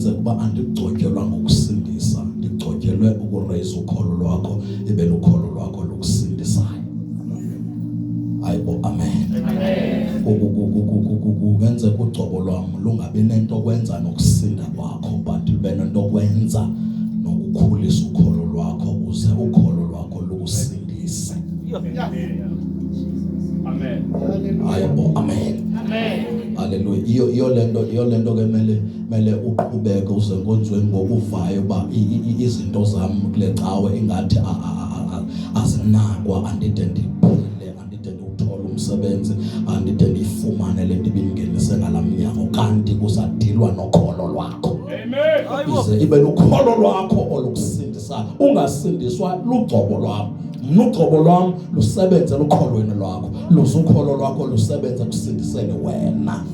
Kuba andigcotyelwa ngokusindisa, ndigcotyelwe ukuraise ukholo lwakho ibe lukholo lwakho lokusindisayo. Ayibo, amen. Kubenze kugcobo lwam lungabi nento kwenza nokusinda kwakho, but lube nento kwenza nokukhulisa ukholo lwakho uze ukholo lwakho lukusindise. Amen. Ayibo, amen. Hallelujah. Iyo lento ke mele uqhubeke uze nkonzweni ngokuvayo ba izinto zami kule cawe ingathi azinakwa, andide ndiphile, andide ndithola umsebenzi, andide ndifumane le nto ibingenise ngalamnyango, kanti kusadilwa nokholo lwakho. Amen. Ize ibe lukholo lwakho olukusindisa, ungasindiswa lugcobo lwakho. Ugcobo lwam lusebenze lukholweni lwakho, luzukholo lwakho lusebenze kusindiseni wena.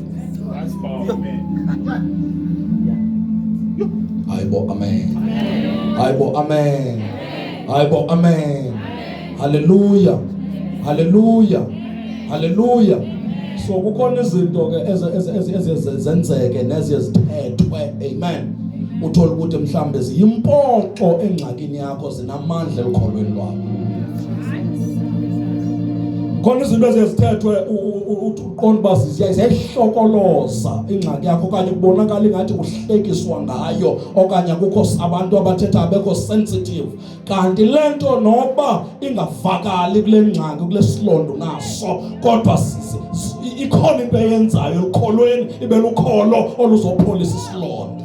Ayibo, amen. Ayibo, amen. Ayibo, amen. Hallelujah. Hallelujah. Hallelujah. So kukhona izinto ke ezenzeke nezizithethwe. Amen. Uthola ukuthi mhlambe ziyimpoxo engxakini yakho, zinamandla ekholweni lwakho. Khona izinto ezithethwe uqonda basi ziyayihlokoloza ingxaki yakho, okanye kubonakala ingathi uhlekiswa ngayo, okanye kukho abantu abathetha abekho sensitive, kanti lento noba ingavakali kule ngxaki kule silondo naso, kodwa ikhona into eyenzayo ekholweni ibe lukholo oluzopholisa isilondo.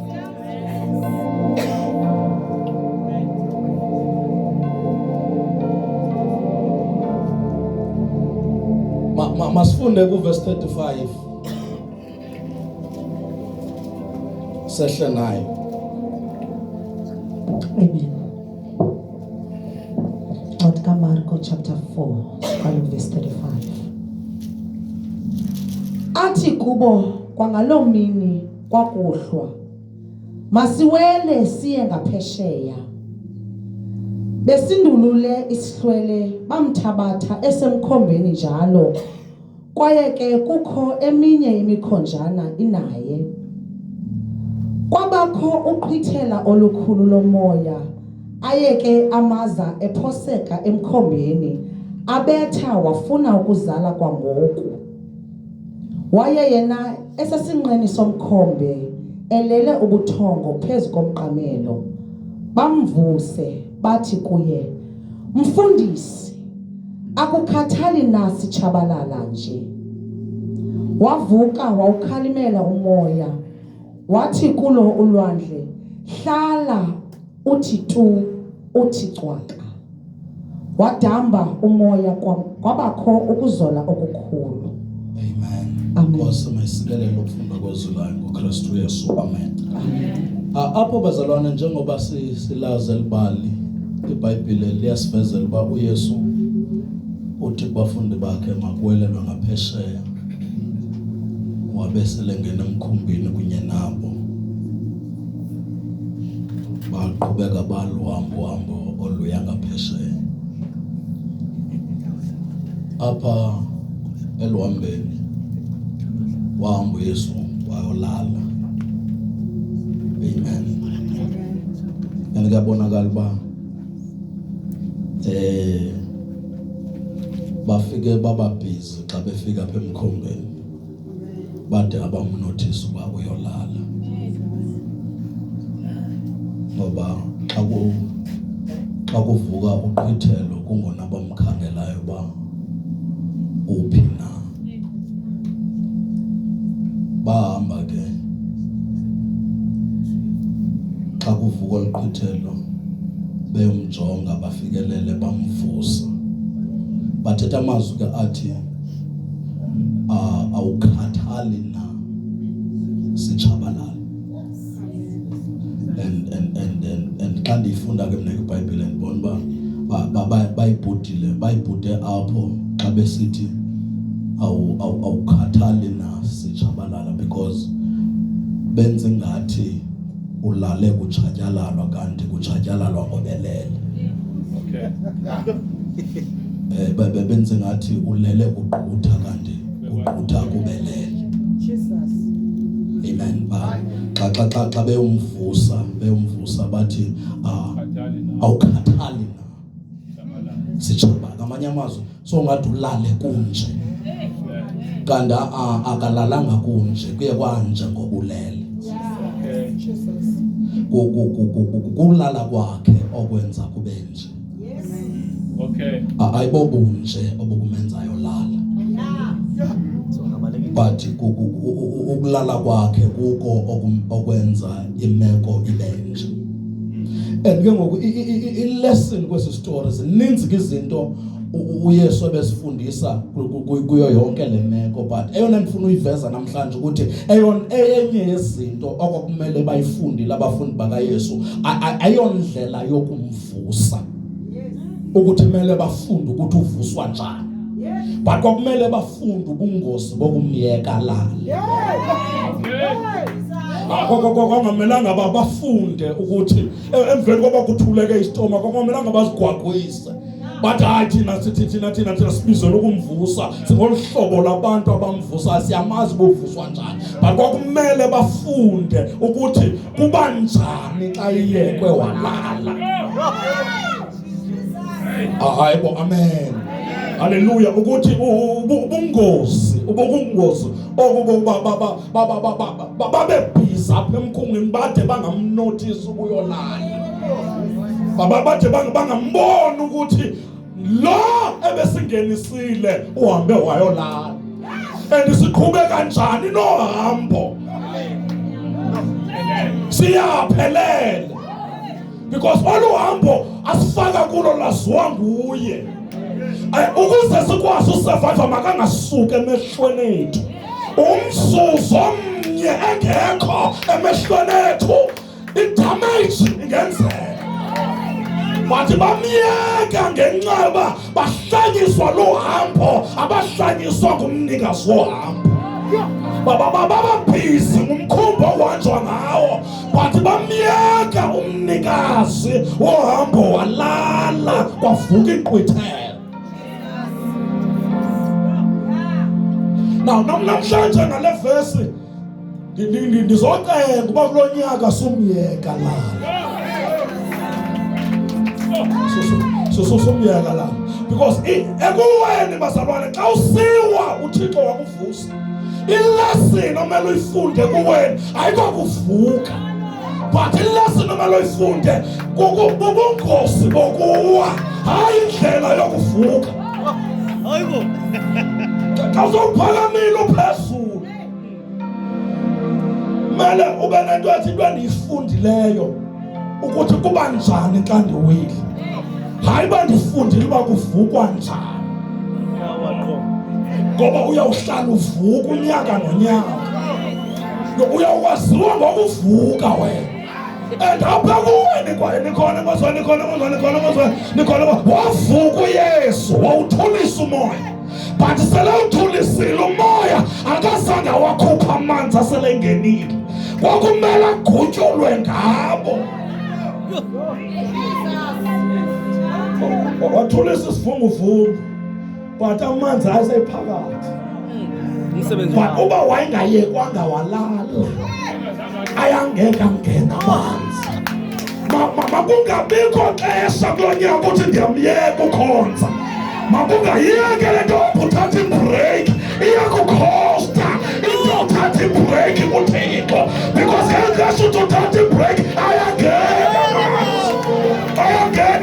Masifunde ku verse 35 sehle nayo. Amen. Marko chapter 4 verse 35. Athi kubo kwangaloo mini kwakuhlwa, masiwele siye ngaphesheya. Besindulule isihlwele bamthabatha esemkhombeni njalo, kwaye ke kukho eminye imikhonjana inaye. Kwabakho uqhithela olukhulu lomoya, ayeke amaza ephoseka emkhombeni, abetha wafuna ukuzala kwangoku. Waye yena esesinqeni somkhombe elele ubuthongo phezu komqamelo. Bamvuse bathi kuye, Mfundisi, akukhathali nasi chabalala nje. Wavuka wawukhalimela umoya, wathi kulo ulwandle, hlala, uthi tu, uthi cwaka. Wadamba umoya, kwabakho ukuzola okukhulu. Amen. Nkosi mayisikelele ukufunda kwezulu ngoKristu uYesu. Amen. Apho bazalwane, njengoba silazi elibali iBhayibheli liyasivezela uba uYesu uthi kubafundi bakhe makuwelelwe ngaphesheya, wabeselengena emkhumbini kunye nabo, baqhubeka baluhambo oluya ngaphesheya. Apha eluhambeni wahamba uYesu wayolala. Amen. Yani kuyabonakala uba bafike baba busy xa befika apha emkhombeni, bade abamnothisa uba uyolala. Ngoba xa kuvuka uqhithelo kungona bamkhangelayo uba uphi na. Bahamba ke xa kuvuka oluqhithelo beyomjonga, bafikelele bamvusa. Bathetha amazwi ke athi awukhathali na, sichabalala. And xa ndiyifunda ke mna iBhayibhile ndibona uba bayibhude apho xa besithi awukhathali na, sichabalala, because benza ngathi ulale kutshatyalalwa, kanti kutshatyalalwa ngobelele. Okay. Benza ngathi ulele kuqutha, kanti uqutha kubelele. Jesus. Amen. Xa beyomvusa bathi awukhathali na. Sichabaka amanye amazwi so ngathi ulale kunje. Kanti akalalanga kunje kuye kwanje ngobulele. Kulala kwakhe okwenza kube nje. Okay. Ayibobunje obukumenzayo lala. But ukulala kwakhe kuko okwenza imeko ibenje. And ke ngoku i-lesson kwesi story zininzi izinto uYesu ebesifundisa kuyo yonke le meko, but eyona ndifuna uyiveza namhlanje ukuthi enye yezinto okwakumele bayifundile abafundi bakaYesu ayondlela yokumvusa, ukuthi kumele bafunde ukuthi uvuswa njani, but kwakumele bafunde ubungozi bokumyeka lala. Kwakungamelanga bafunde ukuthi emveni koba kuthuleke isitoma kwakungamelanga bazigwagwise. But thina sibizela ukumvusa singolhlobo labantu abamvusa siyamazi bovuswa njani, but kwakumele bafunde ukuthi kuba njani xa iyekwe walala. Hayibo, amen, haleluya. Ukuthi ubungozi babebhiza apha emkhungweni bade bangamnothisi ukuyolala, bade bangambona ukuthi lo ebesingenisile uhambe wayolala, and siqhube kanjani nohambo siyaphelele, because oluhambo asifaka kulo laziwa nguye. Ukuze sikwazi usurvive makangasuki emehlweni ethu, umzuzu omnye engekho emehlweni ethu idamage ingenzeka. Bathi bamyeka ngenxa yoba bahlanyiswa luhambo, abahlanyiswa ngumnikazi wohambo. Bababhizi ngumkhumbi owanjwa ngawo, bathi bamyeka umnikazi wohambo walala kwavuka iqwithelo. Now namhlanje ngale verse ndizocenga kuba kulo nyaka sumyeka lala. Sumyeka lala, because ekuweni bazalwane xa usiwa uThixo wakuvusa. Ilesson omele uyifunde kuweni ayikokuvuka, but ilesson omele uyifunde bubungozi bokuwa, hayi indlela yokuvuka. Hayibo. Xa uzophakamile uphezulu mele ube nento ethi into endiyifundileyo ukuthi kuba njani xa ndiwile, hayi uba ndifundile uba kuvukwa njani. Ngoba uyawuhlala uvuka unyaka nonyaka, uyakwaziwa ngokuvuka wena. And apha kuwe nikhona wavuka uYesu wawuthulisa umoya, but sele uthulisile umoya akazange wakhupha amanzi asele engenile, kwakumele agutyulwe ngabo. Wathulisa isivunguvungu but amanzi asephakathi. But uba wayengayekwanga walala ayangeka ngena amanzi. Makungabikho xesha kulo nyaka ukuthi ndiyamyeka ukhonza, makungayeke le nto uthatha ibreak iyakukhosta into uthatha ibreak kuThixo, because ngexesha uthi uthatha ibreak ayangena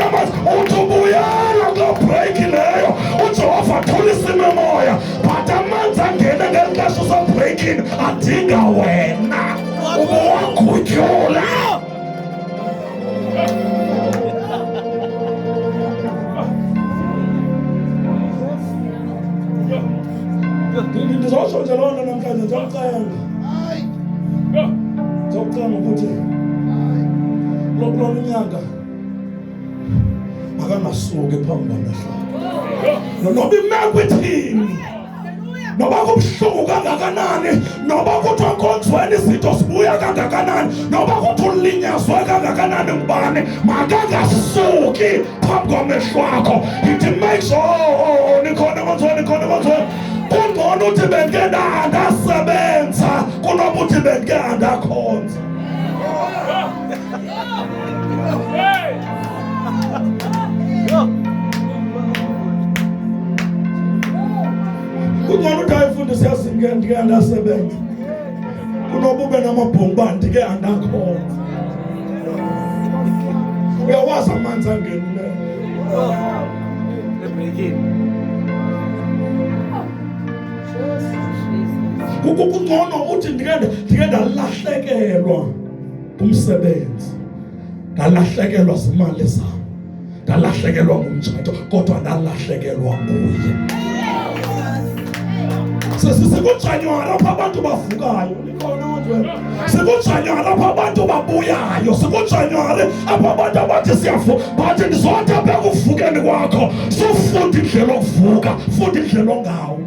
amanzi. Uthi ubuyela kuloo break leyo uJehova athulisa imimoya, but amanzi angena ngexesha usabreakini adinga wena ubuwagutyula. Ndizotsho nje loo nto namhlanje, ndizokucenga ukuthi kulo nyaka makangasuki phambi kwamehlo, noba imeko ithini, noba kubuhlungu kangakanani, noba kuthiwa nkonzweni izinto zibuya kangakanani, noba kuthi ulinyazwe kangakanani ngubani, makangasuki phambi kwamehlo akho. Ithi make sure nikhona konzweni kungcono uthi bengeke ndasebenza kunokuthi bengeke ndakhonza. Kungcono uthi ayifundise yazinike ndike ndasebenza kunoba ube namabhomba ndike andakhonza. Uyawazi amanzi angenileyo. Kungcono uthi ndike ndalahlekelwa umsebenzi, ndalahlekelwa zimali zami, ndalahlekelwa ngumtshato, kodwa ndalahlekelwa nguye. SekuJanuwari apha abantu bavukayo, sekuJanuwari apha abantu babuyayo, sekuJanuwari apha abantu abathi siyavuka, bathi ndizothi apha ekuvukeni kwakho sufunda indlela okuvuka, funda indlela ongawo.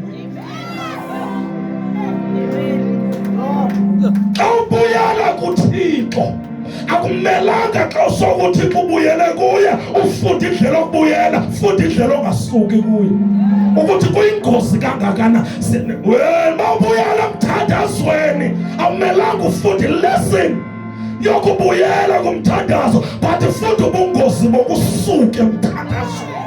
Xa ubuyela kuThixo akumelanga xa usokuThixo ubuyele kuye ufunda indlela okubuyela, funda indlela ongasuki kuye. Ukuthi kuyingozi kangakanani wena ubuyela emthandazweni, awumelanga ufunda ilesson yokubuyela kumthandazo, but funda ubungozi bokusuka emthandazweni.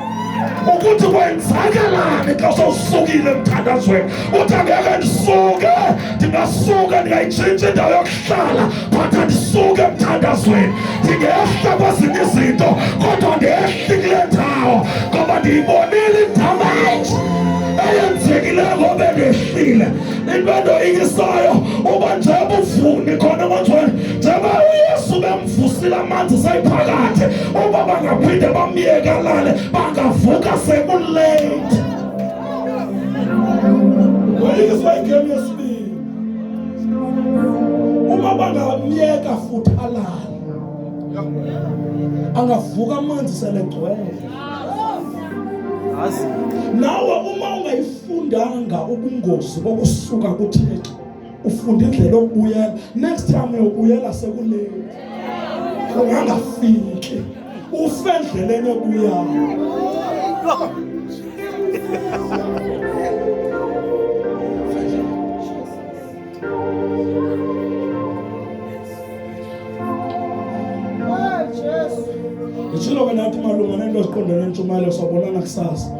Ukuthi kwenzakalani xa sowusukile emthandazweni. Uthi angeke ndisuke, ndingasuka ndingayitshintsha indawo yokuhlala, but andisuke emthandazweni. Ndingehla kwezinye izinto kodwa ndehli kule ndawo, ngoba ndiyibonile indaba eyenzekileyo ngoba ndehlile. Into endoyikisayo uba njengoba uvuni khona emotweni, njengoba uYesu bemvusile amanzi seyiphakathi, uba bangaphinde bamyeke alale bangavuka sekulate. Wayikiswa igame yesibili, uma bangamyeka futhi alale angavuka amanzi selegcwele. Nawe uma ungayifundanga ubungozi bokusuka kuThixo, ufunda indlela okubuyela, next time uyobuyela sekulate, ungangafiki ufe endleleni yokubuyayo. Ngitshilo ke nathi malunga nento esiqondene nentshumayelo sobonana kusasa.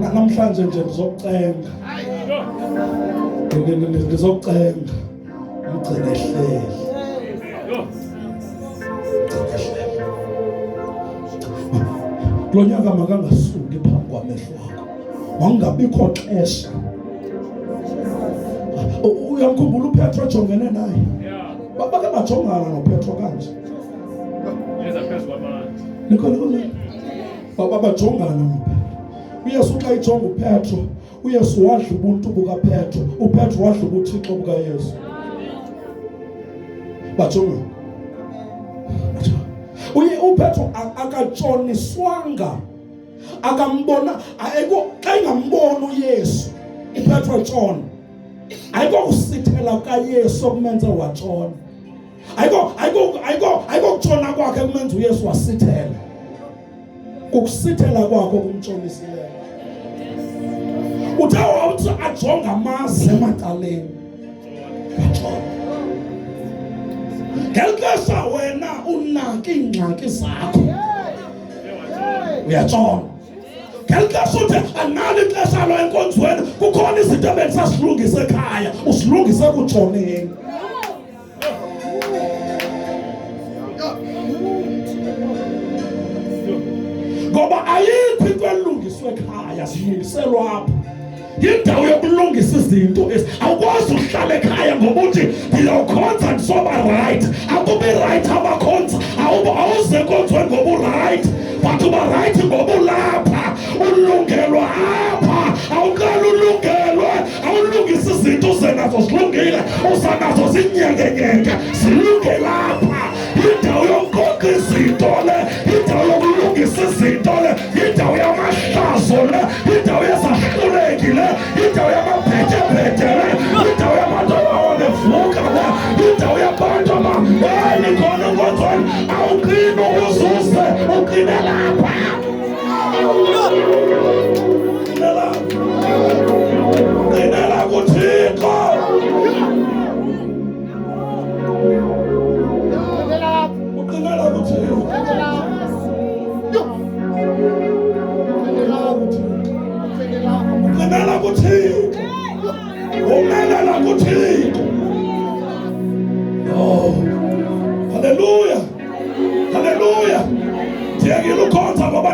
Namhlanje nje ndizokucenga. Ndizokucenga. Ugcine ehlele. Lo nyaka makangasuki phambi kwamehlo wakho. Wangabikho xesha. Uyamkhumbula uPetro ojongene naye? Bake bajongana noPetro kanje. Baba bajongana noPetro. uYesu xa ijonga uPetro, uYesu wadla ubuntu bukaPetro, uPetro wadla ubuthixo bukaYesu. Bajongana. uPetro akajoniswanga, akambona, ayiko xa ingambona uYesu uPetro etshona, ayiko kusithela kukaYesu okumenze watshona. Ayiko kutshona kwakhe kumenza uYesu wasithela, kukusithela kwakho kumtshonisileyo. Uthe wawuthi ajonga amaze emacaleni, ngelixesha wena unaka iingxaki zakho uyatshona. Ngelixesha uthi analo ixesha lo enkonzweni, kukhona izinto ebendisasilungisa ekhaya, usilungise kutshoneni. Ngoba ayikho into elungiswe ekhaya, silungiselwa apha. Yindawo yokulungisa izinto ezi. Awukwazi uhlala ekhaya ngoba uthi ndiyawukhonza ndisoba right. Akubi right abakhonza, awuze enkonzweni ngoba uright, but uba right ngoba ulapha, ulungelwa apha. Awuqala ulungelwe, awulungisa izinto uzenazo zilungile, uzanazo zinyengenyenge, zilunge lapha. Yindawo yonkonka izinto le, yindawo yokulungisa izinto le, yindawo yamahlazo le, yindawo yezahluleki le, yindawo yamabhethe le, yindawo yabantu abawabevuka le, yindawo yabantu nikhona enkonzweni, awuqini ukuzuze, uqine lapha.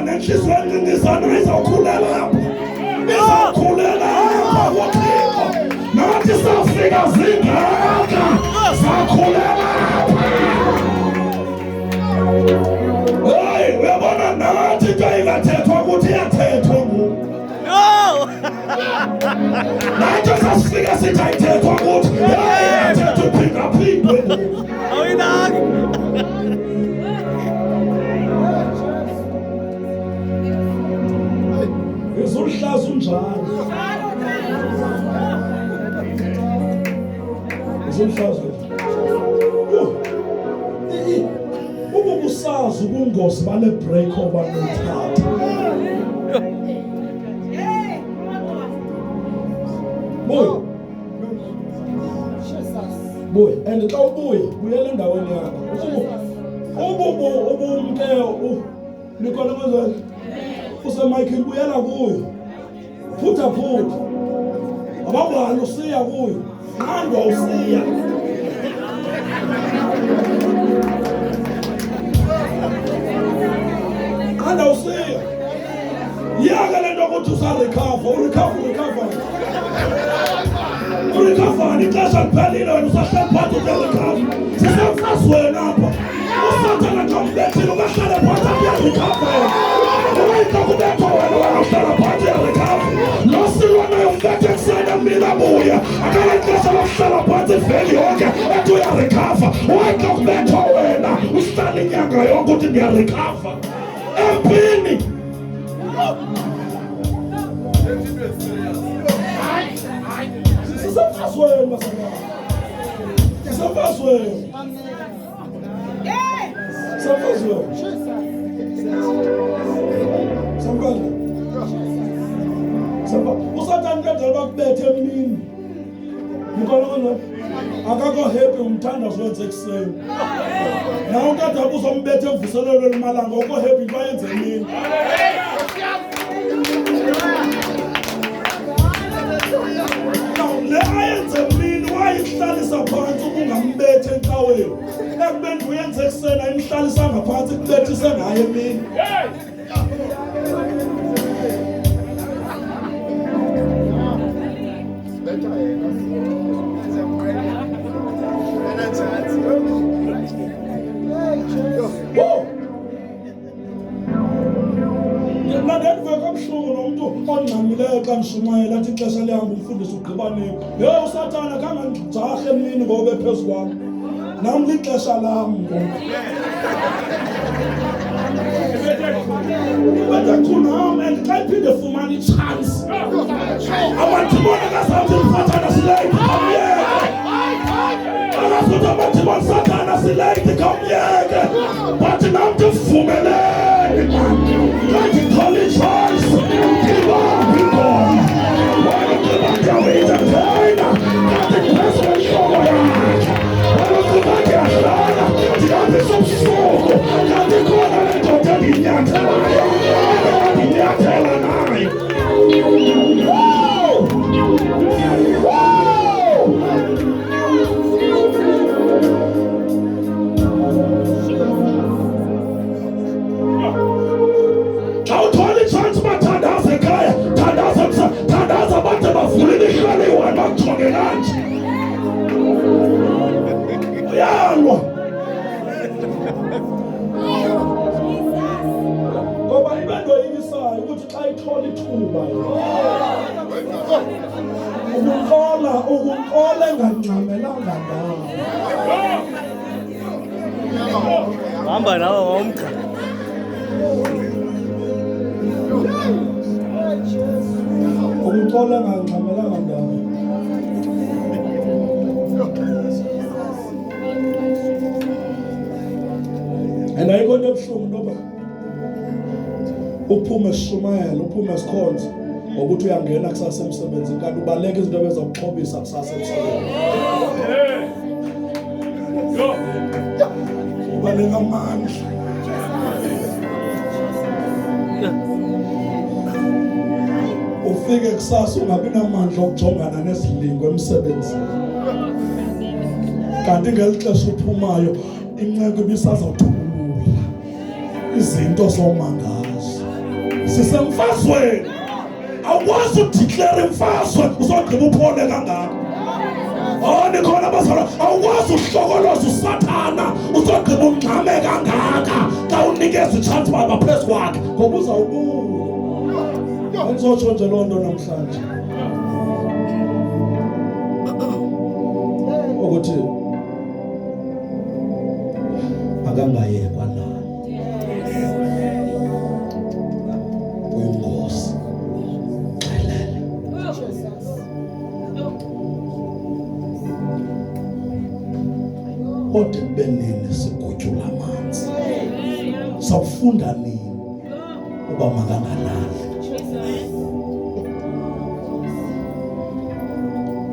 nenhliziyo encintisana izawukhulela lapha. Izawukhulela lapha kuThixo. Nathi safika zingaka. Zakhulela lapha. Hey, uyabona nathi xa ingathethwa ukuthi iyathethwa ngoku. Nathi sasifika sithi ayithethwa ukuthi iyathethwa uphindaphindwe ngoku. Awuyinaki. Izuluhlaza unjalo. Izuluhlaza. Ubusazi ubungozi bale break over nothatha. Boy, and xa ubuye buyela endaweni yakho. Ubumke nikona manje. Usemayikhini buyela kuyo. Phutha. Abangani usiya kuyo. Nqandwa usiya. Nqandwa usiya. Yaka lento ukuthi usarecover, urecover. Urecover ixesha liphelile wena usahlala phansi uyarecover. Sisemfazweni apha. Usathana xa umbethile ukahlala phansi uyarecover. Kubethwa wena uyahlala phansi uyarecover. Losilo naye umbethe ekuseni mina buya. Akala ixesha lokuhlala phansi iveki yonke ethi uyarecover. Waxa kubethwa wena uhlala inyanga yonke uthi ndiyarecover. Empini. Sisefazweni masana. Sisefazweni. Sisefazweni. Usathane kadala bakubethe emini. Ngikona manje. Akakho happy umthandazo wenze ekuseni. Nawo kade uzombethe emvuselelo lemalanga ukho happy into ayenze emini. Le ayenze emini wayihlalisa phansi ukungambethe enkaweni. Ekubeni uyenze ekuseni ayimhlalisa ngaphansi kubethise ngaye emini. Ongxamileyo xa nishumayela athi ixesha lihamba umfundisi ugqibanile. Usathana kangandijahe emini ngoba ephezu kwam. Nam lixesha lam ngoku. Bedekunaam and xa iphinde fumana ichance. Amadimoni akazathi usathana sileyithi kamyeke. Akazuthi amadimoni sathana sileyithi kamyeke. But nam ndivumeleni man. Xa ndithole ichance. Ngoba ibento yisayo ukuthi xa ithola ithuba ukuxola engangxamelanga ndawo. Hamba nawe ngomqa. Ukuxola engangxamelanga ndawo. And ayikho into ebuhlungu ntoba uphume esishumayela, uphume esikhonza ngokuthi uyangena kusasa emsebenzini kanti ubaleka izinto ebezokuxhobisa kusasa emsebenzini. Ubaleka amandla. Ufike kusasa ungabi namandla okujongana nezilingo emsebenzini. Kanti ngeli xesha uphumayo inceko ibisazawuthulula izinto zomangazo. sisemfazweni. Awukwazi udeclare imfazwe uzogqiba uphole kangaka. Nikhona bazalwane, awukwazi uhlokoloza usathana uzogqiba ungxame kangaka xa unikeza i-chance baphezu kwakhe ngoba uzawubuya. Andizotsho nje loo nto namhlanje ukuthi akangayekwa naye uyingozi. Kodwa kube nini sigutyula amanzi? Sawufunda nini uba makangalali?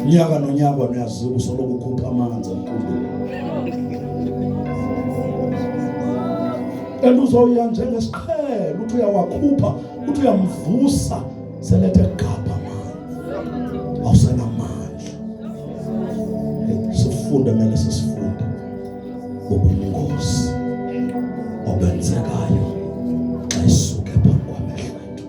Nyaka nonyaka uyaziwa usoloko ukhupha amanzi emkhundweni. Uzoya njengesiqhelo uthi uyawakhupha, uthi uyamvusa selethe gapha amanzi. Awusenamandla. Sifunde mele sisifunde ubungozi obenzekayo xa isuke phambi kwamehlo ethu.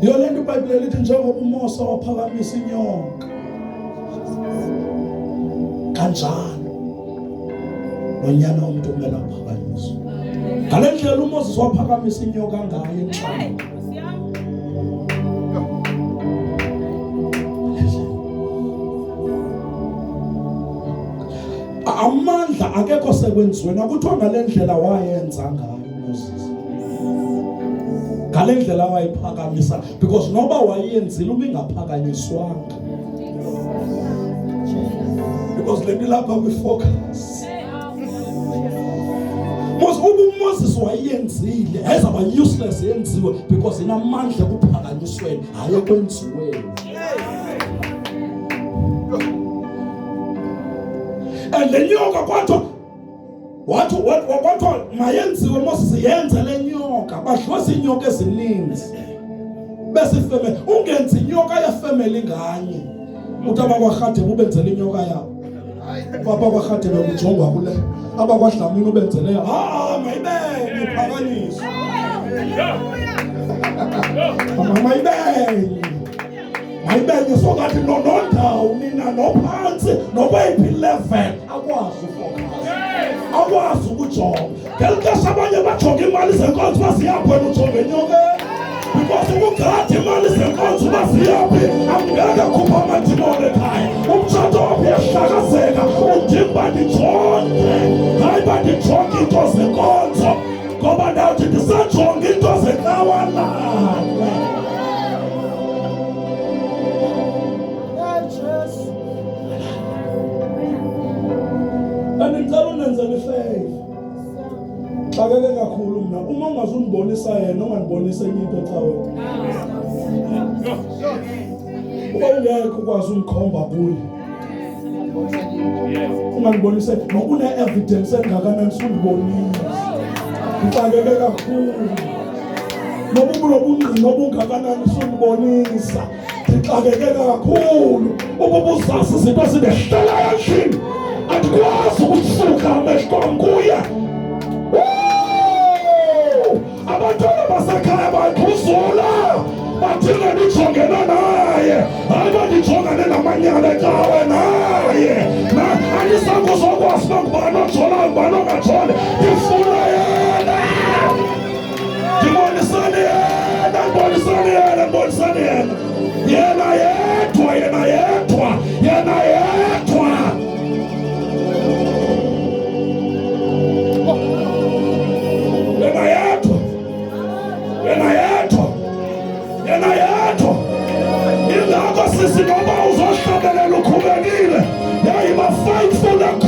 Yiyo le nto iBhayibhile lithi njengoba uMose waphakamisa inyoka, kanjalo nonyana womntu kumele aphakanyiswe. Ngale ndlela uMoses waphakamisa inyoka ngayo emhlabeni. Amandla akekho sekwenziweni, akuthiwa ngale ndlela wayenza ngayo uMoses, ngale ndlela wayiphakamisa, because noba wayenzile ubingaphakanyiswanga. Because le nto lapha kwi-focus. uMoses wayenzile, ayizaba useless yenziwe because inamandla ekuphakanyisweni hayi ekwenziweni. And le nyoka kwathiwa mayenziwe Moses yenze le nyoka, badlosa inyoka ezininzi besifeme. Ungenzi inyoka yefemeli nganye uthi abakwarhadebe ubenzele inyoka yabo, abakwarhadebe kujongwa kule, abakwadlamini ubenzele mayibenye iphakanyiswe, mayibenye sokathi nondawo nina nophansi nokweyiphi level akwazi ufocus, akwazi ukujonga. Ngeli xesha abanye bajonga imali zenkonzo baziyaphi wena ujonge enyokeni, because ukugada imali zenkonzo baziyaphi angeke khupha amadimoni ekhaya. Umtshato wapho uyahlakazeka, udinga uba ndijonge, hayi uba ndijonge into zenkonzo, ngoba ndawuthi ndisajonge into zenkawanala. Andicela unenzele ifeyili. Xakeke kakhulu mna uma ungazundibonisa yena ungandibonisa enye into ecaweni. Uba ungekho ukwazi undikhomba kuye, ungandibonisa nokune-evidence engakanani sundibonisa. Ndixakeke kakhulu. Nobungqina obungakanani sundibonisa. Ndixakeke kakhulu. Ububuzazi izinto zindehlelayo endlini, andikwazi ukusuka amehlo am kuye. Abantwana basekhaya bayiphuzula, badinga ndijongene naye, hayi bandijongane namanyala ecawe naye. Andisakuzokwazi uba ngubani ojolayo ngubani ongajoli, ndifuna yena. Ndibonisani yena, ndibonisani yena, ndibonisani yena. Yena yedwa, yena yedwa, yena yedwa. Yena yedwa. Ingakho sisi noba uzohlabelela ukhubekile, yayiba faithful and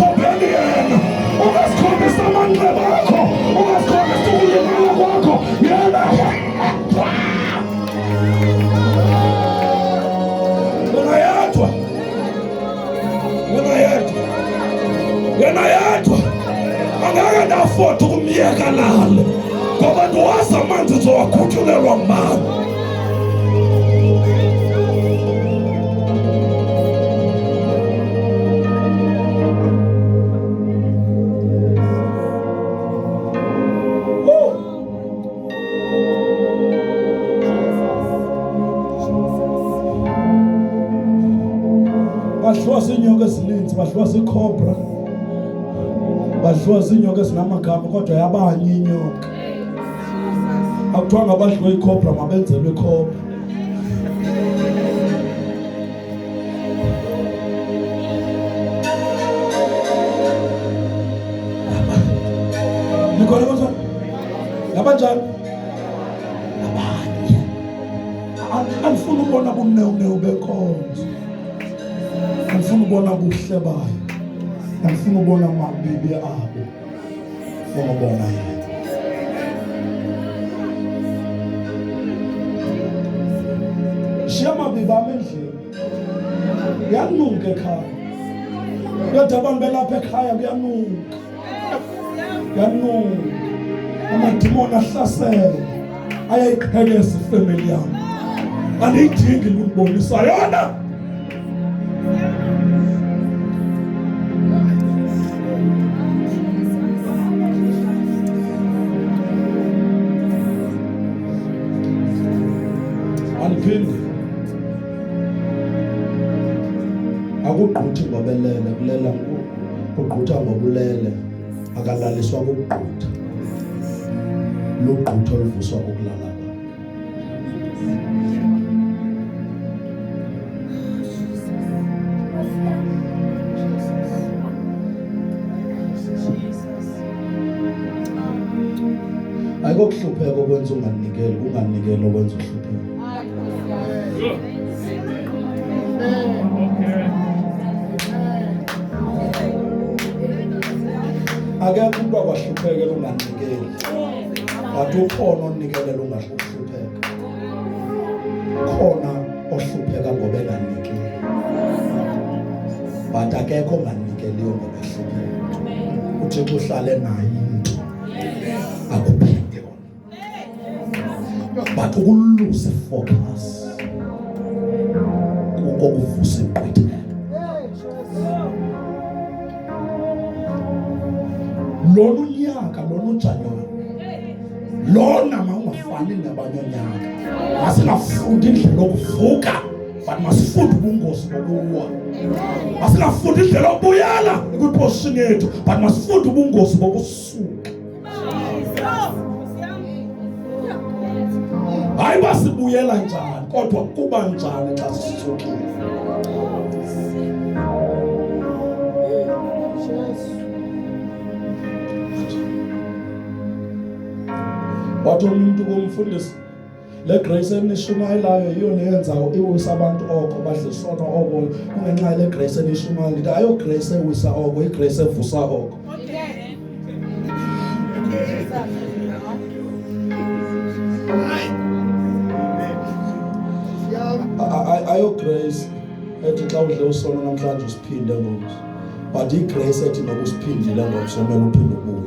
ungasikhombisa amanxeba akho, ungasikhombisa ukulimala kwakho. Yena yedwa. Yena yedwa. Yena yedwa. Yena yedwa. Angeke ndafota ukumyeka lale, ngoba ndiwazi amanzi nzowakhutyulelwa ngubani. badliwa zinyoka ezininzi, badliwa zicobra, badliwa zinyoka ezinamagama, kodwa yabanye inyoka. Akuthiwa ngabadliwa icobra mabenzelwe icobra. Nikhona kanjani? Yabanjani? Abanye. Andifuna ubona bunewunewu benkonzo. Andifuna ubona buhle bayo. Andifuna ubona amabibi abo. Funa ubona yena. Shiya amabibi ami endlini. Kuyanuka ekhaya. Kodwa abantu belapha ekhaya kuyanuka. Kuyanuka. Amadimoni ahlasele. Ayayiqheleza ifamily yami. Andiyidingi ukubonisa yona. Andiphindi. Akugquthi ngobelele, kulela kugqutha ngobulele. Akalaliswa kugqutha. Lugqutha oluvuswa kokulala. Ayikokuhlupheka okwenza unganikeli, unganikeli okwenza uhlupheka. Akekho umuntu akwahluphekela unganikeli. Kanti ukhona onikelela ungahlupheka. Khona ohlupheka ngoba enganikeli. But akekho onganikeliyo ngoba ehlupheka. Uthixo uhlale naye into. Akuphinde wona. But ukulose focus. Ukuvusa ingqithe. Lona unyaka, lona uJanuwari. Lona mawungafani nabanye unyaka. Masingafundi indlela yokuvuka, but masifunde ubungozi bokuwa. Masingafundi indlela yokubuyela kwiposition yethu, but masifunde ubungozi bokusuka. Hayi basibuyela njani, kodwa kuba njani xa sisukile. Wathi umuntu kumfundisi le grace enishumayelayo yiyo neyenza iwisa abantu oko badle sono oko kungenxa le grace enishumayela. Ndithi ayo grace ewisa oko, igrace evusa oko. Ayo grace ethi xa udle usono namhlanje usiphinde ngomso, but igrace ethi nokusiphindile ngomso kumele uphinde ubuye.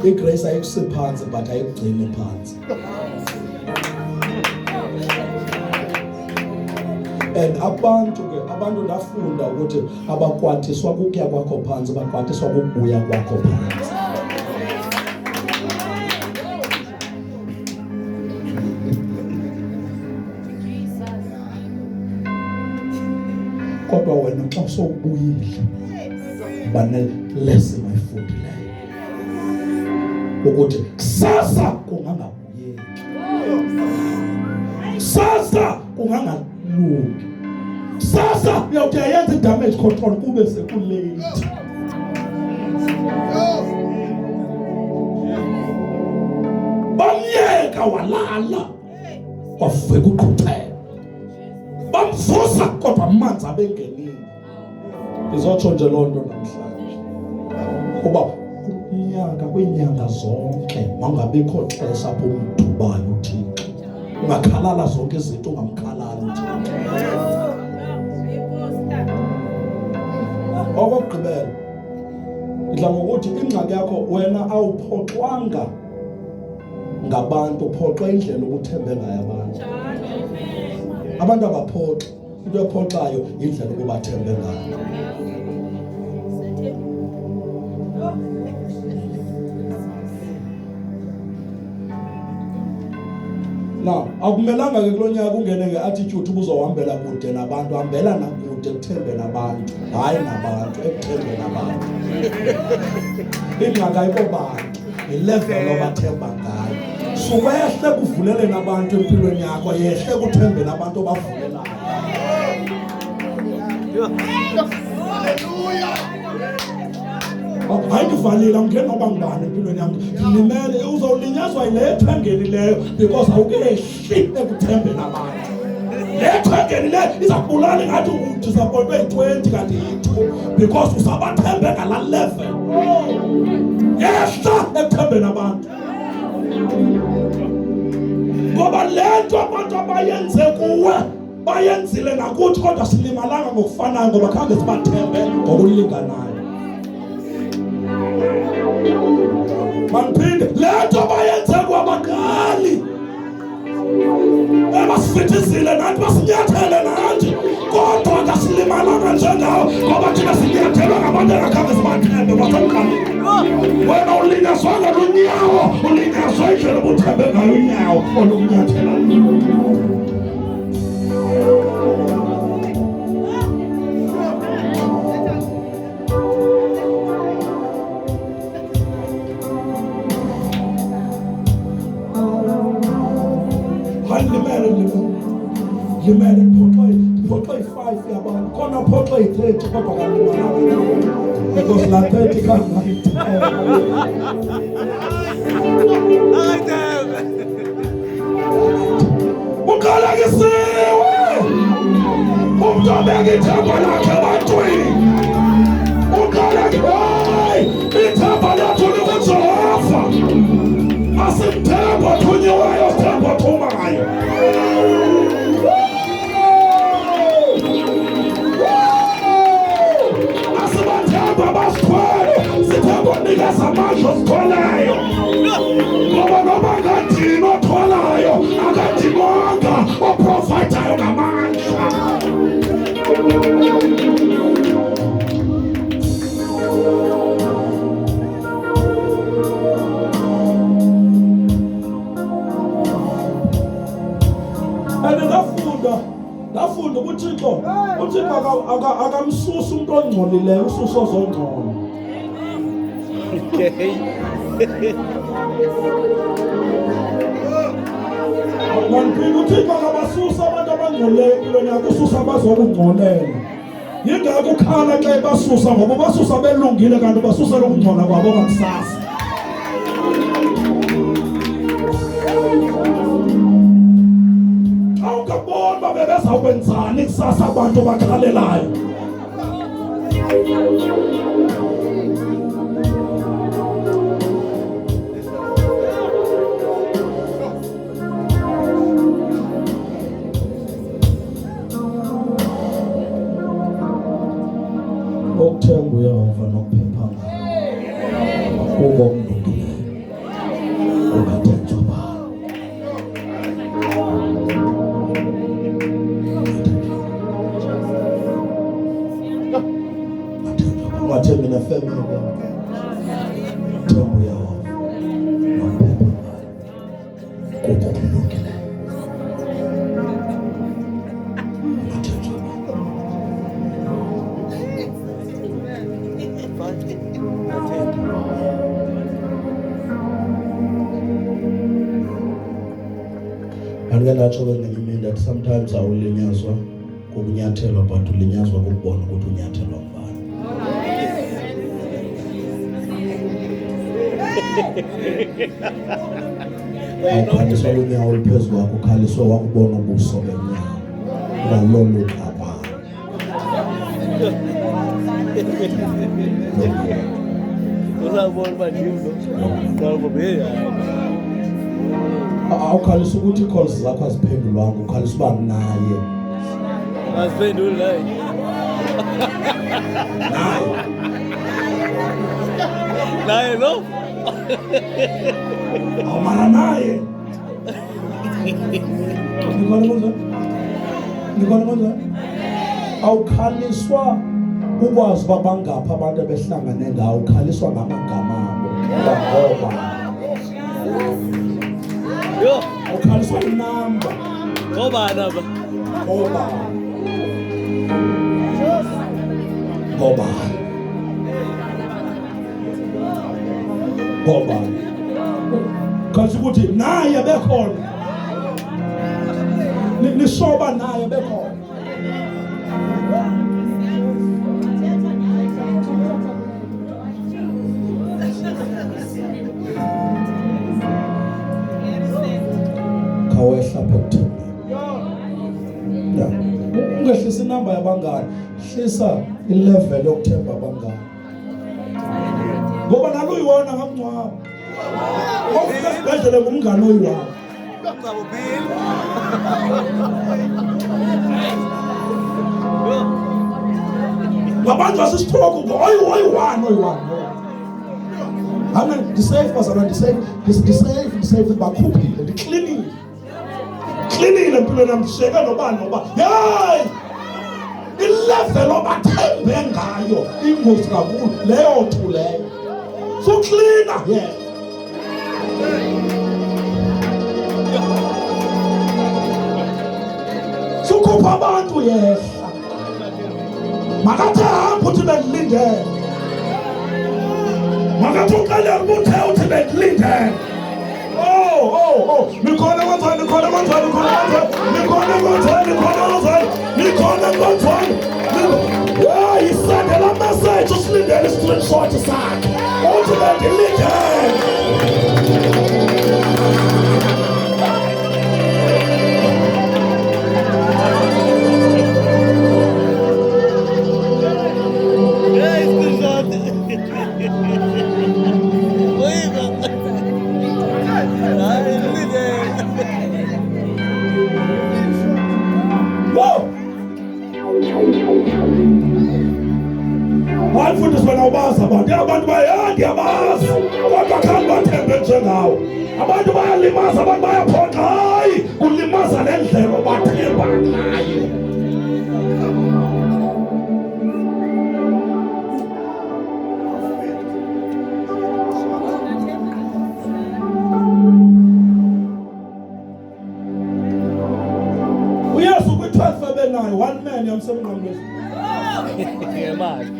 Igrace ayikusiphantsi but ayikugcini phansi. And abantu ndafunda ukuthi abakwatiswa kukuya kwakho phansi, bakwatiswa kukubuya kwakho phansi. Kodwa wena xa sowubuyile banelesson oyifundileyo ukuthi kusasa kungangabuyeki, kusasa kungangalungi, kusasa uyawuthi ayenze damage control kube sekulate. Bamyeka walala kwafika uqhuthela, bamvusa kodwa amanzi abengenile. Izotsho nje loo nto namhlanje kuba unyaka kwiinyanga zonke mangabikho xesha apho umdubayo uThixo. Ungakhalala zonke izinto, ungamkhalali uThixo. Okokugqibela idla ngokuthi ingxaki yakho wena awuphoxwanga ngabantu, uphoxwa indlela ukuthembe ngayo abantu. Abantu abaphoxa, into ephoxayo indlela ukubathembe ngayo. Now, akumelanga ke kulonyaka ungene ngeattitude ubuzohambela kude nabantu, hambela nakude ekuthembe nabantu, hayi nabantu ekuthembe nabantu. Ingxaki ayikho bantu, ilevel obathemba ngayo. Suwehle kuvulele nabantu empilweni yakho, yehle kuthembe nabantu obavulelayo. Hayi ndivalile angena noba ngubani empilweni yam. Ndimele uzawulinyazwa yile ethengelileyo because awukehli ekuthembeni abantu. Le ethengelileyo izakubulala ngathi udisappointwe yi-20 kanti yi-2 because usabathembe ngala level. Yehla ekuthembeni abantu. Ngoba le nto abantu abayenze kuwe bayenzile nakuthi kodwa silimalanga ngokufanayo ngoba khange sibathembe ngokulinganayo. Manphinde letho bayenze kwabakhali ebasifithizile nathi basinyathele nathi kodwa ngasilimalanga njengawo ngoba thina sinyathelwa ngabantu engakhange sibathembe basemqaleni. Wena ulinyazwanga lunyawo, ulinyazwa indlela obuthembe ngayo unyawo olukunyathela. Limele photo 5 yabantu khona photo 30 kodwa kalimala because la 30 kanga ukhalakisiwe umntobeka ithemba lakhe ebantwini ukhalakisiwe ithemba lakhe likuJehova asimthemba thunyiweyo themba thumayo. Nikasa amandla ositholayo ngoba noma ngadini otholayo akadinwanga oprovaydayo ngamandla. And ndafunda uThixo akamsusi umuntu ongcolileyo, ususa ozongcola. Manphinde uThixo akabasusa abantu abangcolileyo empilweni yakho, ususa abazokungcolela. Yingakho ukhala xa ebasusa ngoba basusa belungile kanti basusela ukungcola kwabo ngakusasa. Awukaboni uba bebezawukwenzani kusasa abantu bakhalelayo. Okuthemba uYehova nokuphepha kubo okulungileyo ungathenjwa abantu. Ungathembi nefemini yakho. Themba uYehova nokuphepha kubo okulungileyo. Andikelatsho ke ngenye imini that sometimes awulinyazwa kukunyathelwa but ulinyazwa kukubona ukuthi unyathelwa ngubani. Awukhaliswa lunyawo oluphezu kwakho, ukhaliswe wakubona ubuso benyawo ngalolu khaba. Uzabona uba ndim awukhalisa ukuthi calls zakho aziphendulwanga, ukhalisa uba naye aziphenduli naye naye lo awumana naye. Nikona konjani? Awukhaliswa ukwazi uba bangaphi abantu abehlangane ngawo, ukhaliswa ngamagama abo ngoba Yo, ukhaliswa inamba ngobani aba? ngoba kathi ukuthi naye bekhona nishoba naye bekhona. Khawehla phekuthini ya ungehlisa inamba yabangani, hlisa ilevel yokuthemba abangani, ngoba nalo uyiwona ngamncwaba ofika esibhedlele ngumngane oyiwona. Ngabantu asistroke oyi-1 Amen. Ndisafe bazalwane, ndisafe bakhuphile, ndiklinile empilweni yam, ndishiyeke nobani noba yeyi ilevel obathembe ngayo ingozi kakhulu leyo thu leyo. Suklina ye sukhupha abantu yehla makathi hamba uthi bendilindele, makathi uxelela ubuthe uthi bendilindele. Nikhona kanjani, nikhona kanjani, nikhona kanjani, nikhona kanjani, nikhona kanjani. Yisendela message usilindele screenshot sakhe uthi bendilindele. Wayifundiswa wena ubazi abantu ndiyabazi kodwa khange bathembe njengawe. Abantu bayalimaza, abantu bayaphoxa. Hayi, ulimaza le ndlela obathemba ngayo. uYesu kwi-12 ebenayo, 1 man yamsemnqamleza. Ngemali.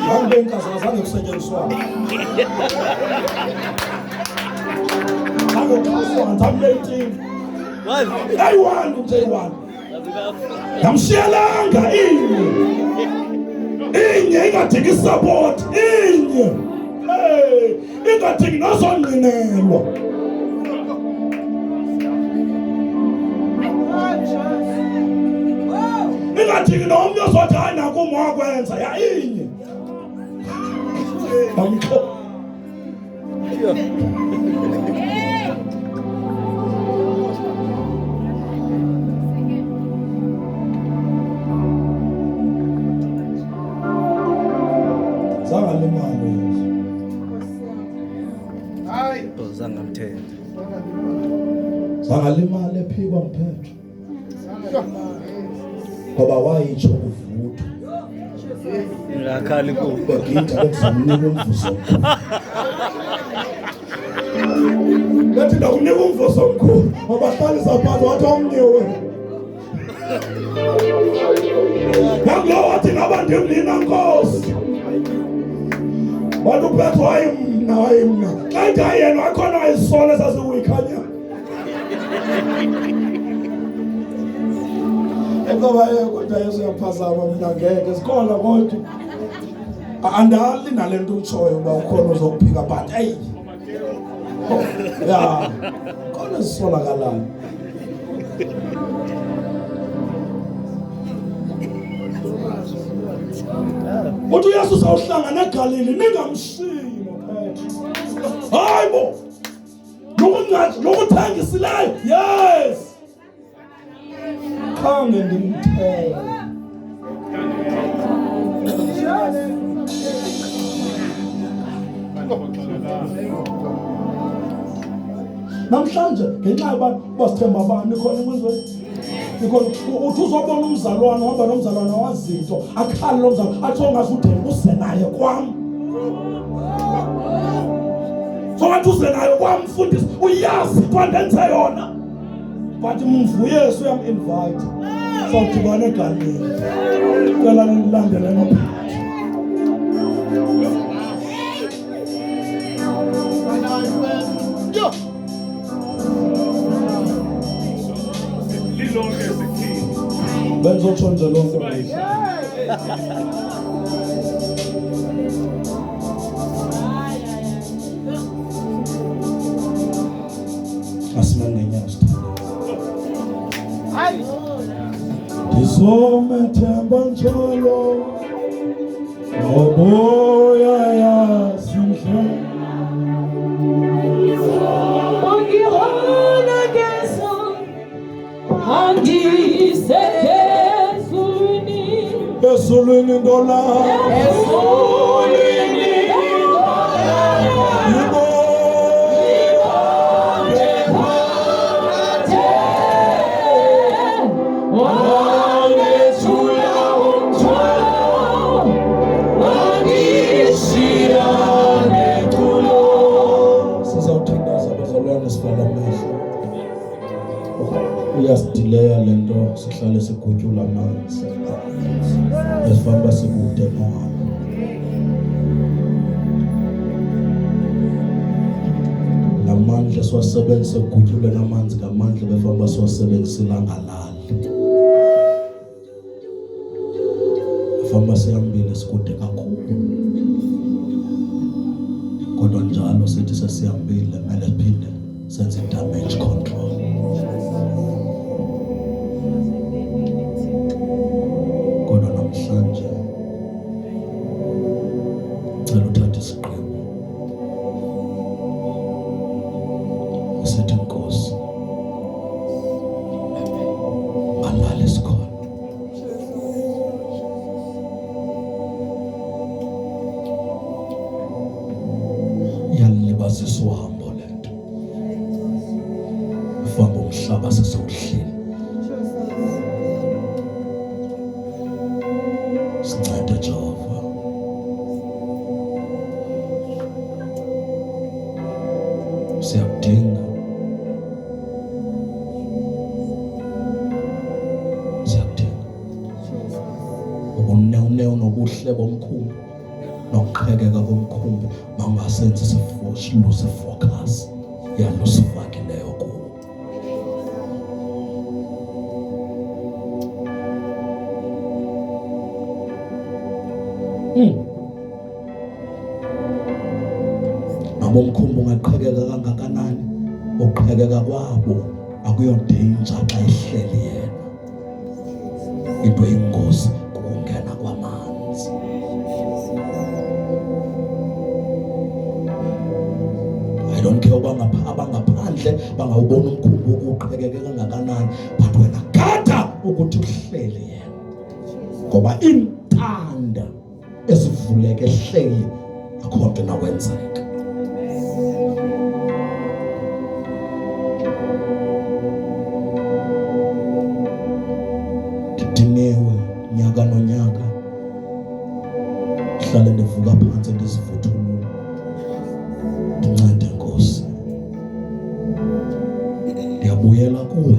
Yonke inkazana zange kusetyenziswana. Zange kuxhaswana, zamletini. Wazi? Ayi-1 nje i-1. Yamshiyelanga inye ingadingi support, inye. Ingadingi nosongqinelwa. Ingadingi nomnye ozothi hayi naku mwakwenza ya inye. Bamkho. Zangalimali Yesu. Hayi, zangamthemba. Zangalimali ephikwa mphetho. Ngoba wayitsho kuvuthwa. Ngakhali kuba Begida bekuzamnika umvuzo. Bethi ndakunika umvuzo omkhulu. Wabahlalisa phansi wathi omnyewe. Nangulo wathi ngaba ndimlina Nkosi. Wathi uPetro wayimna. Xa ndayena wakhona wayisole sasiwikhanya. Ngoba kodwa Yesu uyaphazama, mina ngeke sikhona kodwa andali nalento utshoyo uba ukhona uzokuphika but hey ya khona sisolakalayo. Uthi uYesu sawuhlangana eGalili ningamshiyi noPetro. Hayibo lokuthangisileyo, yes khange ndimthele. Namhlanje ngenxa yoba sithemba abantu nikhona emizweni, nikhona uthi uzobona umzalwane, uhamba nomzalwane wazinto akhali lo mzalwane athi ongaze udembe use naye kwam. Sokathi uze nayo kwamfundisi uyazi into andenze yona. But uYesu uyaminvite. Sawudibana egaleni. Cela nilandele nophathi. Benzotsho nje lonke manje. Asimane nyasto. Hayi. Ngizomethemba njalo. Ngoboya yasidla. Angihona ngeso. Angisekezulwini. Ezulwini ndola. Ezulwini ndola. Uyasidileya lento sihlale sigutyula amanzi. Esifamba sikude nohamba. Ngamandla siwasebenzise ukugutyula namanzi ngamandla befamba siwasebenzisela ngalali. Befamba sihambile sikude kakhulu. Kodwa njalo sithi sesihambile mele siphinde senze damage control. Kodwa namhlanje cela uthathe isigqibo esithi Nkosi alale isikhona. Iyalibazisa uhambo lento. Ufamba umhlaba sesewuhleli. Sincede Jehova. Siyakudinga. Ubunene nobuhle bomkhumbi nokuqhekeka komkhumbi mangasenze lose focus yalo sifakileyo kuwo. Abomkhumbi ungaqhekeka kangakanani, uqhekeka kwabo akuyondanger xa ihleli yena. Into ingozi kungena kwamanzi. I don't care abangaphandle bangawubona umkhumbi ukuqhekeke kangakanani, but wena gada ukuthi uhleli yena. Ngoba intanda esivuleke ehleli akho nto nakwenzeka. Dinewe nyaka nonyaka hlale ndivuka phansi ndizivuthulula. Ndincede Nkosi. Ndiyabuyela kuwe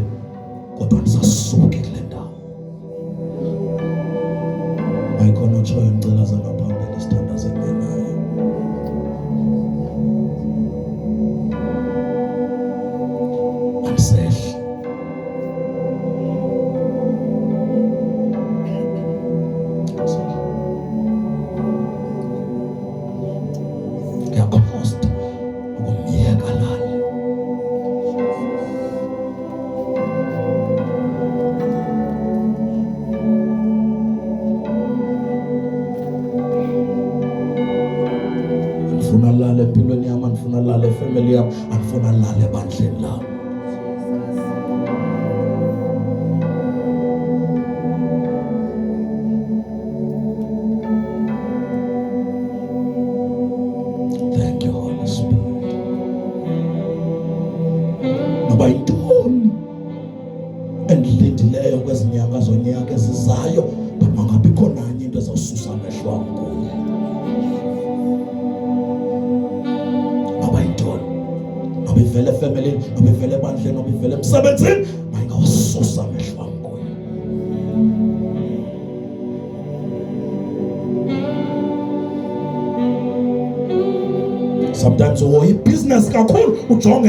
kodwa ndisasuki kule ndawo. Ayikhona utshoyo ngicela zangaphambili isithandaze kungenayo. Andisehle. Ngiyakhosta ukumyeka lali. Andifuna lale empilweni yami, andifuna lale efamily yami, andifuna lale ebandleni lami. Thank you, Holy Spirit. Noba yintoni endilindileyo kwezi nyanga zonyaka ezizayo, but mangabikho nanye into ezawususa amehlo wam kuyo. Noba yintoni noba ivele ebandleni, noba ivele emsebenzini, mayingawasusa amehlo wam kuyo. Sometimes uhoya ibhizinesi kakhulu ujonge